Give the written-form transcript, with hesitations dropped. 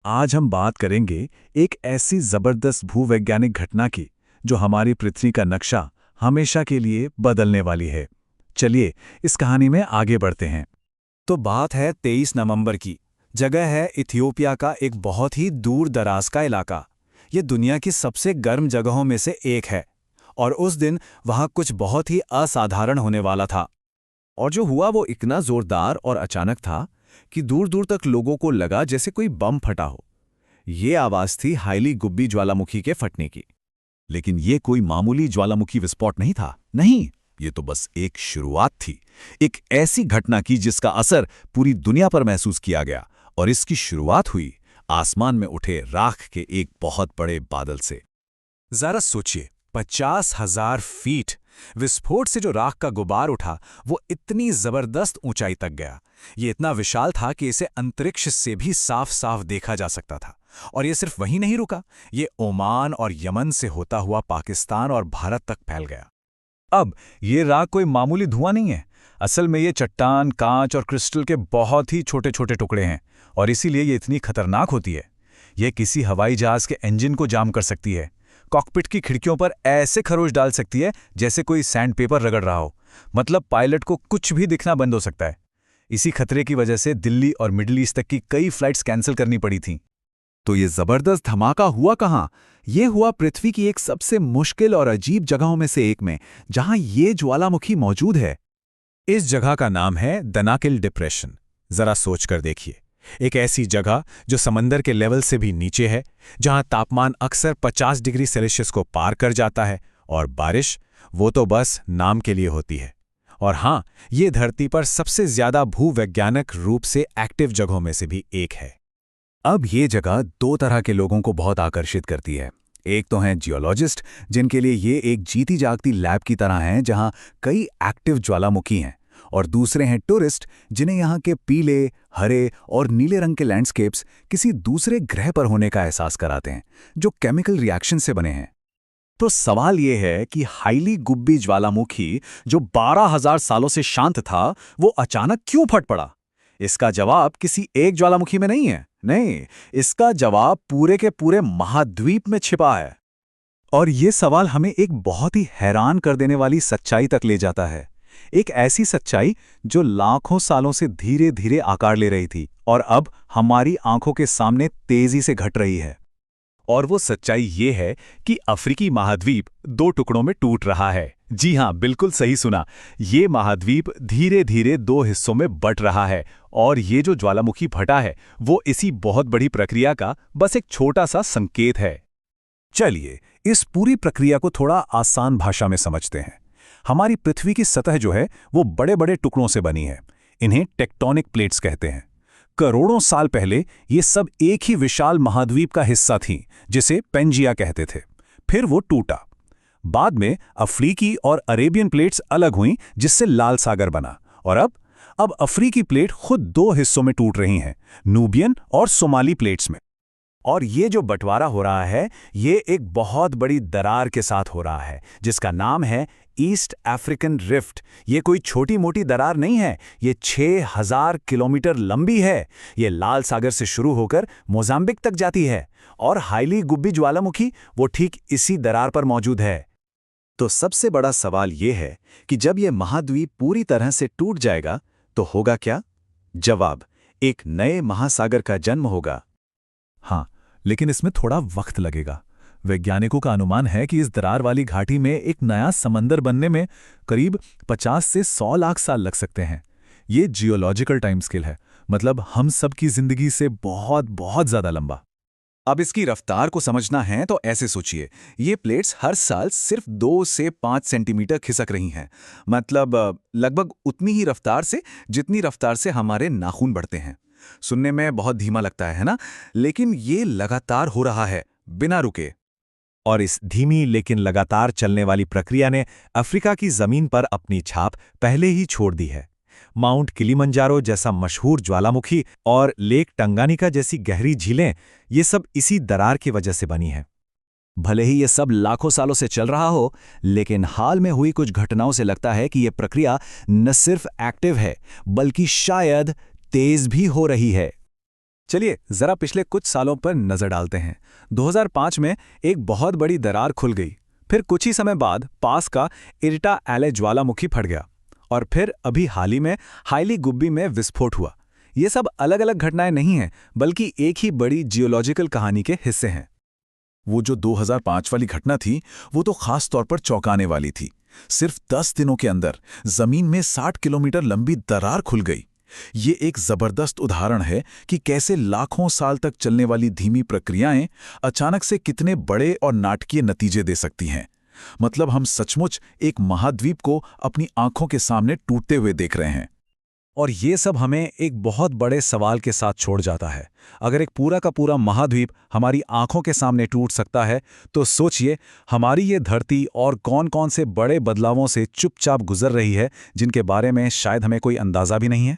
आज हम बात करेंगे एक ऐसी जबरदस्त भूवैज्ञानिक घटना की जो हमारी पृथ्वी का नक्शा हमेशा के लिए बदलने वाली है। चलिए इस कहानी में आगे बढ़ते हैं। तो बात है 23 नवंबर की। जगह है इथियोपिया का एक बहुत ही दूर दराज का इलाका। ये दुनिया की सबसे गर्म जगहों में से एक है। और उस दिन वहाँ कुछ बहुत ही असाधारण होने वाला था। और जो हुआ वो इतना जोरदार और अचानक था कि दूर दूर तक लोगों को लगा जैसे कोई बम फटा हो। ये आवाज थी हाईली गुब्बी ज्वालामुखी के फटने की। लेकिन ये कोई मामूली ज्वालामुखी विस्फोट नहीं था। नहीं, ये तो बस एक शुरुआत थी। एक ऐसी घटना की जिसका असर पूरी दुनिया पर महसूस किया गया। और इसकी शुरुआत हुई आसमान में उठे राख के एक बहुत बड़े बादल से। जरा सोचिए, 50,000 फीट विस्फोट से जो राख का गुबार उठा वो इतनी जबरदस्त ऊंचाई तक गया। ये इतना विशाल था कि इसे अंतरिक्ष से भी साफ साफ देखा जा सकता था। और ये सिर्फ वहीं नहीं रुका, ये ओमान और यमन से होता हुआ पाकिस्तान और भारत तक फैल गया। अब ये राख कोई मामूली धुआं नहीं है। असल में ये चट्टान, कांच और क्रिस्टल के बहुत ही छोटे छोटे टुकड़े हैं और इसीलिए ये इतनी खतरनाक होती है। ये किसी हवाई जहाज के इंजन को जाम कर सकती है। कॉकपिट की खिड़कियों पर ऐसे खरोच डाल सकती है जैसे कोई सैंड पेपर रगड़ रहा हो। मतलब पायलट को कुछ भी दिखना बंद हो सकता है। इसी खतरे की वजह से दिल्ली और मिडिल ईस्ट तक की कई फ्लाइट्स कैंसिल करनी पड़ी थीं। तो ये जबरदस्त धमाका हुआ कहाँ? ये हुआ पृथ्वी की एक सबसे मुश्किल और अजीब जगहों में से एक में, जहां ये ज्वालामुखी मौजूद है। इस जगह का नाम है दनाकिल डिप्रेशन। जरा सोचकर देखिए, एक ऐसी जगह जो समंदर के लेवल से भी नीचे है, जहां तापमान अक्सर 50 डिग्री सेल्सियस को पार कर जाता है और बारिश वो तो बस नाम के लिए होती है। और हाँ, ये धरती पर सबसे ज्यादा भूवैज्ञानिक रूप से एक्टिव जगहों में से भी एक है। अब ये जगह दो तरह के लोगों को बहुत आकर्षित करती है। एक तो हैं जियोलॉजिस्ट, जिनके लिए ये एक जीती जागती लैब की तरह है जहां कई एक्टिव ज्वालामुखी हैं। और दूसरे हैं टूरिस्ट, जिन्हें यहाँ के पीले, हरे और नीले रंग के लैंडस्केप्स किसी दूसरे ग्रह पर होने का एहसास कराते हैं, जो केमिकल रिएक्शन से बने हैं। तो सवाल ये है कि हाईली गुब्बी ज्वालामुखी जो 12,000 सालों से शांत था, वो अचानक क्यों फट पड़ा? इसका जवाब किसी एक ज्वालामुखी में नहीं है। नहीं, इसका जवाब पूरे के पूरे महाद्वीप में छिपा है। और ये सवाल हमें एक बहुत ही हैरान कर देने वाली सच्चाई तक ले जाता है। एक ऐसी सच्चाई जो लाखों सालों से धीरे धीरे आकार ले रही थी और अब हमारी आंखों के सामने तेजी से घट रही है। और वो सच्चाई ये है कि अफ्रीकी महाद्वीप दो टुकड़ों में टूट रहा है। जी हां, बिल्कुल सही सुना। ये महाद्वीप धीरे धीरे दो हिस्सों में बंट रहा है और ये जो ज्वालामुखी फटा है वो इसी बहुत बड़ी प्रक्रिया का बस एक छोटा सा संकेत है। चलिए इस पूरी प्रक्रिया को थोड़ा आसान भाषा में समझते हैं। हमारी पृथ्वी की सतह जो है वो बड़े बड़े टुकड़ों से बनी है। इन्हें टेक्टोनिक प्लेट्स कहते हैं। करोड़ों साल पहले ये सब एक ही विशाल महाद्वीप का हिस्सा थीं, जिसे पेंजिया कहते थे। फिर वो टूटा। बाद में अफ्रीकी और अरेबियन प्लेट्स अलग हुईं, जिससे लाल सागर बना। और अब अफ्रीकी प्लेट खुद दो हिस्सों में टूट रही हैं, नूबियन और सोमाली प्लेट्स में। और ये जो बंटवारा हो रहा है, ये एक बहुत बड़ी दरार के साथ हो रहा है, जिसका नाम है ईस्ट अफ्रीकन रिफ्ट। ये कोई छोटी मोटी दरार नहीं है, ये 6,000 किलोमीटर लंबी है। ये लाल सागर से शुरू होकर मोजाम्बिक तक जाती है और हाईली गुब्बी ज्वालामुखी वो ठीक इसी दरार पर मौजूद है। तो सबसे बड़ा सवाल ये है कि जब ये महाद्वीप पूरी तरह से टूट जाएगा तो होगा क्या? जवाब, एक नए महासागर का जन्म होगा। हाँ, लेकिन इसमें थोड़ा वक्त लगेगा। वैज्ञानिकों का अनुमान है कि इस दरार वाली घाटी में एक नया समंदर बनने में करीब 50 से 100 लाख साल लग सकते हैं। ये जियोलॉजिकल टाइम स्केल है, मतलब हम सब की जिंदगी से बहुत बहुत ज्यादा लंबा। अब इसकी रफ्तार को समझना है तो ऐसे सोचिए, ये प्लेट्स हर साल सिर्फ 2 से 5 सेंटीमीटर खिसक रही हैं। मतलब लगभग उतनी ही रफ्तार से जितनी रफ्तार से हमारे नाखून बढ़ते हैं। सुनने में बहुत धीमा लगता है ना? लेकिन ये लगातार हो रहा है, बिना रुके। और इस धीमी लेकिन लगातार चलने वाली प्रक्रिया ने अफ्रीका की जमीन पर अपनी छाप पहले ही छोड़ दी है। माउंट किलिमंजारो जैसा मशहूर ज्वालामुखी और लेक टंगानिका जैसी गहरी झीलें, ये सब इसी दरार की वजह से बनी हैं। भले ही ये सब लाखों सालों से चल रहा हो, लेकिन हाल में हुई कुछ घटनाओं से लगता है कि ये प्रक्रिया न सिर्फ एक्टिव है, बल्कि शायद तेज भी हो रही है। चलिए जरा पिछले कुछ सालों पर नजर डालते हैं। 2005 में एक बहुत बड़ी दरार खुल गई। फिर कुछ ही समय बाद पास का इरिटा एले ज्वालामुखी फट गया। और फिर अभी हाल ही में हाइली गुब्बी में विस्फोट हुआ। ये सब अलग अलग घटनाएं नहीं हैं, बल्कि एक ही बड़ी जियोलॉजिकल कहानी के हिस्से हैं। वो जो 2005 वाली घटना थी, वो तो खास तौर पर चौंकाने वाली थी। सिर्फ 10 दिनों के अंदर जमीन में 60 किलोमीटर लंबी दरार खुल गई। ये एक जबरदस्त उदाहरण है कि कैसे लाखों साल तक चलने वाली धीमी प्रक्रियाएं अचानक से कितने बड़े और नाटकीय नतीजे दे सकती हैं। मतलब हम सचमुच एक महाद्वीप को अपनी आंखों के सामने टूटते हुए देख रहे हैं। और ये सब हमें एक बहुत बड़े सवाल के साथ छोड़ जाता है। अगर एक पूरा का पूरा महाद्वीप हमारी आंखों के सामने टूट सकता है, तो सोचिए हमारी ये धरती और कौन-कौन से बड़े बदलावों से चुपचाप गुजर रही है, जिनके बारे में शायद हमें कोई अंदाजा भी नहीं है।